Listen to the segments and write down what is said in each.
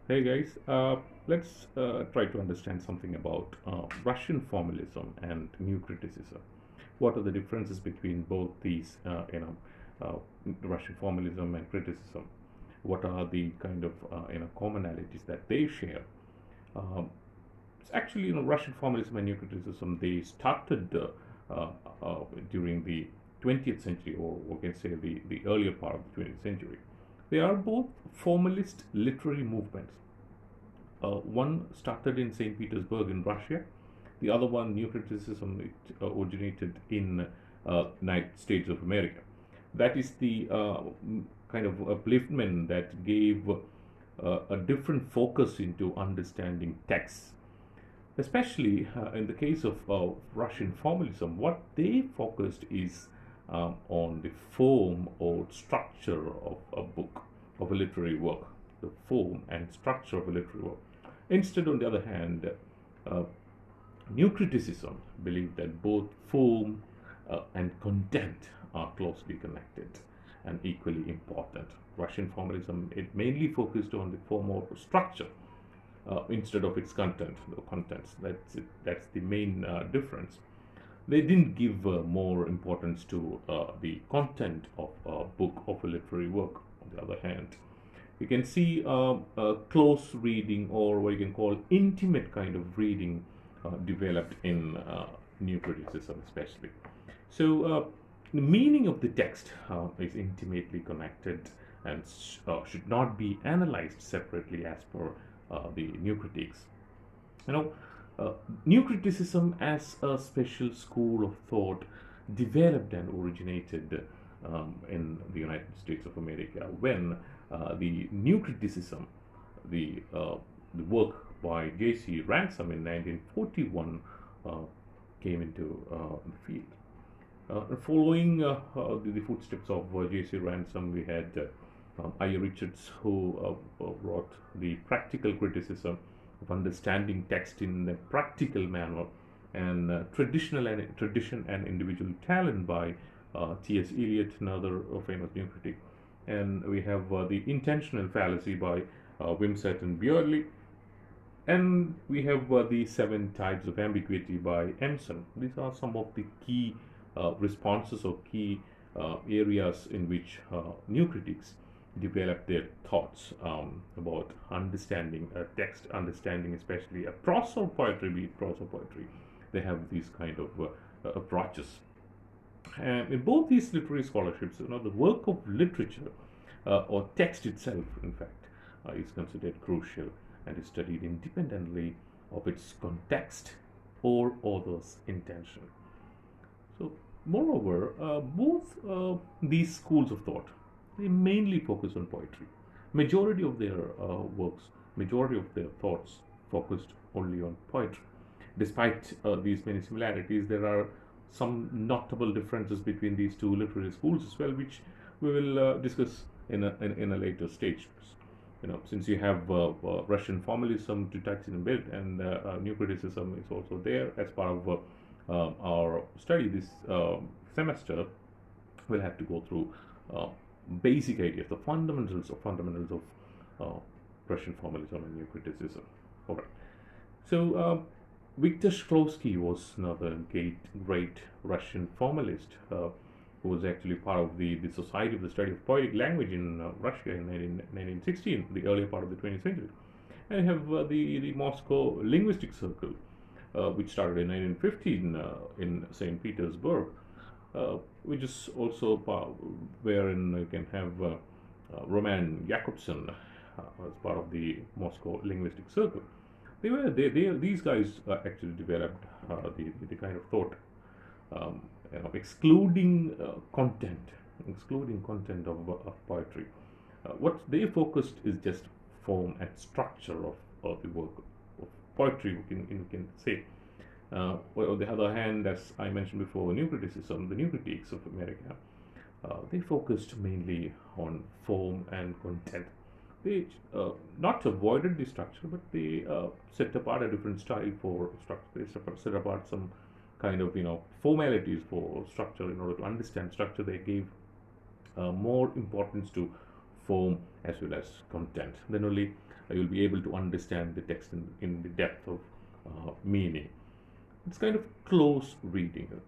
Hey guys, let's try to understand something about Russian formalism and new criticism. What are the differences between both these, Russian formalism and criticism? What are the kind of commonalities that they share? Um, it's actually, Russian formalism and new criticism, they started uh, during the 20th century, or we can say the earlier part of the 20th century. They are both formalist literary movements. One started in St. Petersburg in Russia. The other one, new criticism, it originated in United States of America. That is the kind of upliftment that gave a different focus into understanding texts. Especially in the case of Russian formalism, what they focused is on the form or structure of a book, of a literary work, the form and structure of a literary work. Instead, on the other hand, uh, new criticism believed that both form and content are closely connected and equally important. Russian formalism, it mainly focused on the form or structure instead of its content, the contents. That's it. That's the main difference. They didn't give more importance to the content of a book, of a literary work. On the other hand, you can see close reading, or what you can call intimate kind of reading, developed in new criticism, especially. So, the meaning of the text is intimately connected and should not be analyzed separately as per the new critiques. You know, uh, new criticism as a special school of thought developed and originated in the United States of America when the new criticism, the work by J.C. Ransom in 1941, uh, came into the field. Following the footsteps of J.C. Ransom, we had I. Richards, who wrote the practical criticism of understanding text in a practical manner, and tradition and individual talent by T.S. Eliot, another famous new critic, and we have the intentional fallacy by Wimsatt and Beardley, and we have the seven types of ambiguity by Emerson. These are some of the key responses or key areas in which new critics develop their thoughts about understanding a text, understanding especially a prose or poetry, be it prose or poetry. They have these kind of approaches. And in both these literary scholarships, the work of literature or text itself, in fact, is considered crucial and is studied independently of its context or author's intention. So, moreover, both these schools of thought, they mainly focus on poetry. Majority of their works, majority of their thoughts focused only on poetry. Despite these many similarities, there are some notable differences between these two literary schools as well, which we will discuss in a later stage. Since you have Russian formalism to touch in a bit, and new criticism is also there as part of our study this semester, we'll have to go through uh, basic ideas, the fundamentals of Russian formalism and new criticism. All right. So, Viktor Shklovsky was another great Russian formalist who was actually part of the Society of the Study of Poetic Language in Russia in 1916, the earlier part of the 20th century. And you have the Moscow Linguistic Circle, which started in 1915 in St. Petersburg, which is also wherein you can have Roman Jakobson as part of the Moscow Linguistic Circle. These guys actually developed the kind of thought, um, excluding content of poetry. What they focused is just form and structure of the work of poetry, we can say. Well, on the other hand, as I mentioned before, new criticism, the new critiques of America, they focused mainly on form and content. They not avoided the structure, but they set apart a different style for structure. They set apart some kind of formalities for structure. In order to understand structure, they gave more importance to form as well as content. Then only you'll be able to understand the text in the depth of meaning. It's kind of close reading,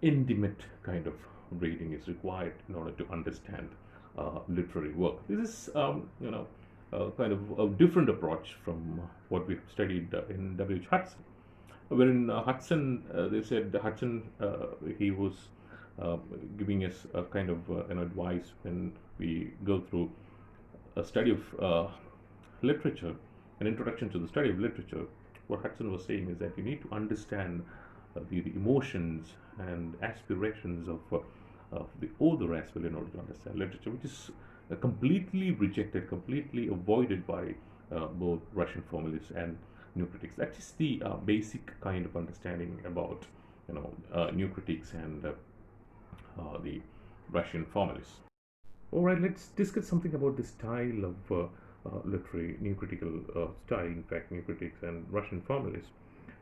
intimate kind of reading is required in order to understand literary work. This is, kind of a different approach from what we've studied in W.H. Hudson. Wherein Hudson, they said Hudson, he was uh, giving us a kind of an advice when we go through a study of literature, an introduction to the study of literature. What Hudson was saying is that you need to understand the emotions and aspirations of the author as well in order to understand literature, which is completely rejected, completely avoided by both Russian formalists and new critics. That is the basic kind of understanding about new critics and the Russian formalists. All right, let's discuss something about the style of literary new critical style. In fact, new critics and Russian formalists,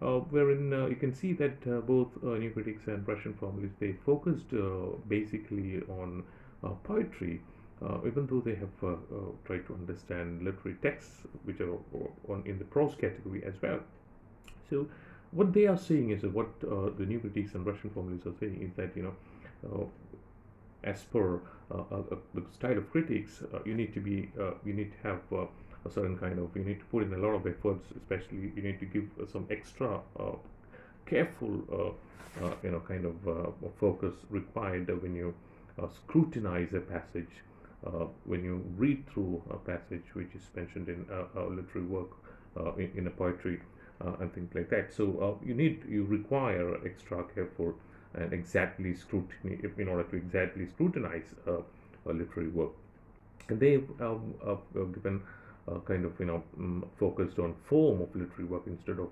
wherein you can see that both new critics and Russian formalists they focused basically on poetry, even though they have tried to understand literary texts which are on in the prose category as well. So, what they are saying is that what the new critics and Russian formalists are saying is that uh, as per the style of critics, you need to have a certain kind of you need to put in a lot of efforts, especially you need to give some extra careful kind of focus required when you scrutinize a passage, when you read through a passage which is mentioned in a literary work, in a poetry, and things like that. So you require extra careful and exactly scrutiny in order to exactly scrutinize a literary work. And they've given kind of focused on form of literary work instead of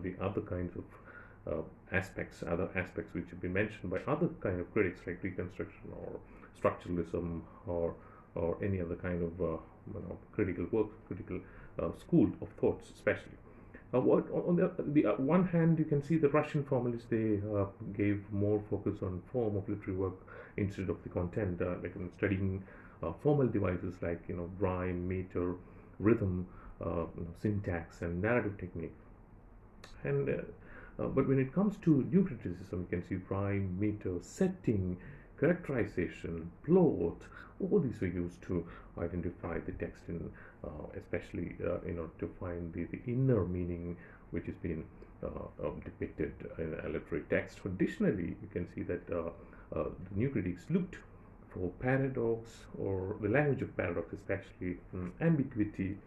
the other kinds of other aspects which have been mentioned by other kind of critics like reconstruction or structuralism or any other kind of critical work, critical school of thoughts, especially. What, on the one hand, you can see the Russian formalists they gave more focus on form of literary work instead of the content, like in studying formal devices like rhyme, meter, rhythm, syntax, and narrative technique. And but when it comes to new criticism, you can see rhyme, meter, setting, characterization, plot. All these were used to identify the text, in especially in order to find the inner meaning which is being depicted in a literary text. Additionally, you can see that the new critics looked for paradox or the language of paradox, especially ambiguity,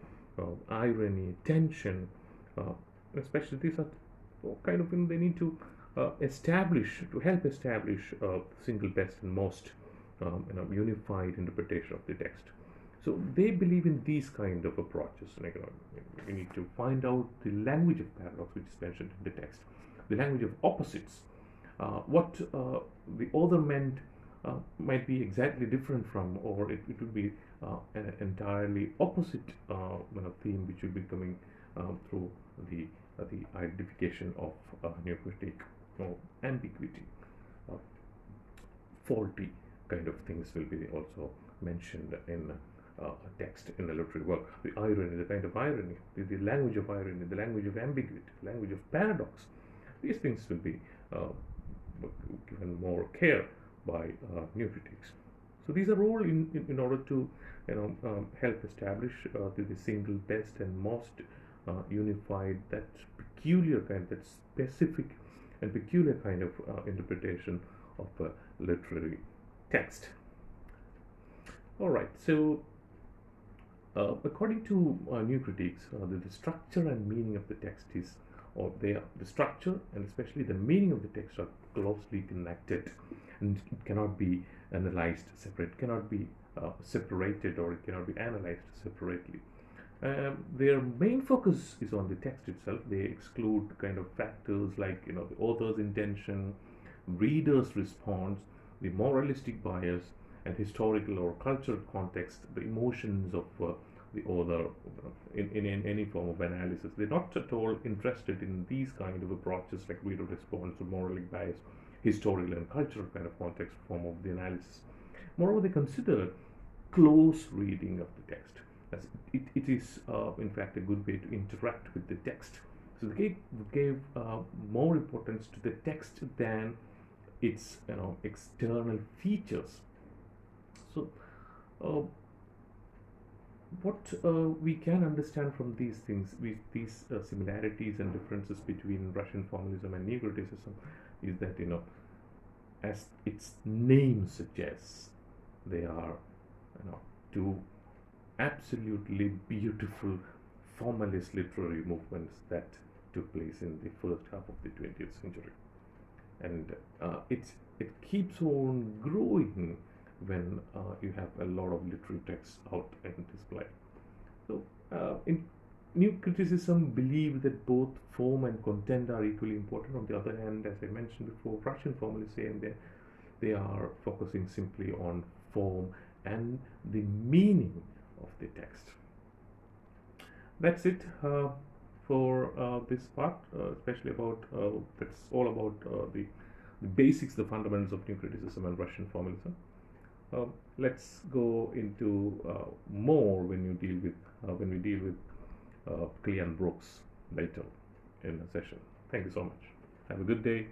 irony, tension. Uh, Especially these are kind of they need to help establish a single best and most unified interpretation of the text. So they believe in these kind of approaches. Like, we need to find out the language of paradox, which is mentioned in the text, the language of opposites. What the author meant might be exactly different from, or it would be an entirely opposite theme, which will be coming through the identification of new critique or ambiguity. Uh, Faulty kind of things will be also mentioned in a text in a literary work. The irony, the kind of irony, the language of irony, the language of ambiguity, the language of paradox. These things will be given more care by new critics. So these are all in order to help establish the single best and most unified, that peculiar kind, that specific and peculiar kind of interpretation of a literary text. All right, so according to new critiques, the structure and meaning of the text is, or the structure and especially the meaning of the text are closely connected, and it cannot be analyzed separate, cannot be separated, or it cannot be analyzed separately. Their main focus is on the text itself. They exclude kind of factors like the author's intention, reader's response, the moralistic bias, and historical or cultural context, the emotions of the author in any form of analysis. They're not at all interested in these kind of approaches like reader response or moralistic bias, historical and cultural kind of context form of the analysis. Moreover, they consider close reading of the text. As it is, in fact, a good way to interact with the text. So they gave more importance to the text than its external features. So uh, what we can understand from these things, these similarities and differences between Russian formalism and neo-criticism, is that as its name suggests, they are two absolutely beautiful formalist literary movements that took place in the first half of the 20th century, and it keeps on growing when you have a lot of literary texts out and display. So, in new criticism, believe that both form and content are equally important. On the other hand, as I mentioned before, Russian formalists saying that they are focusing simply on form and the meaning of the text. That's it for this part, especially about that's all about the basics, the fundamentals of new criticism and Russian formalism. Let's go into more when you deal with when we deal with Clean Brooks later in the session. Thank you so much. Have a good day.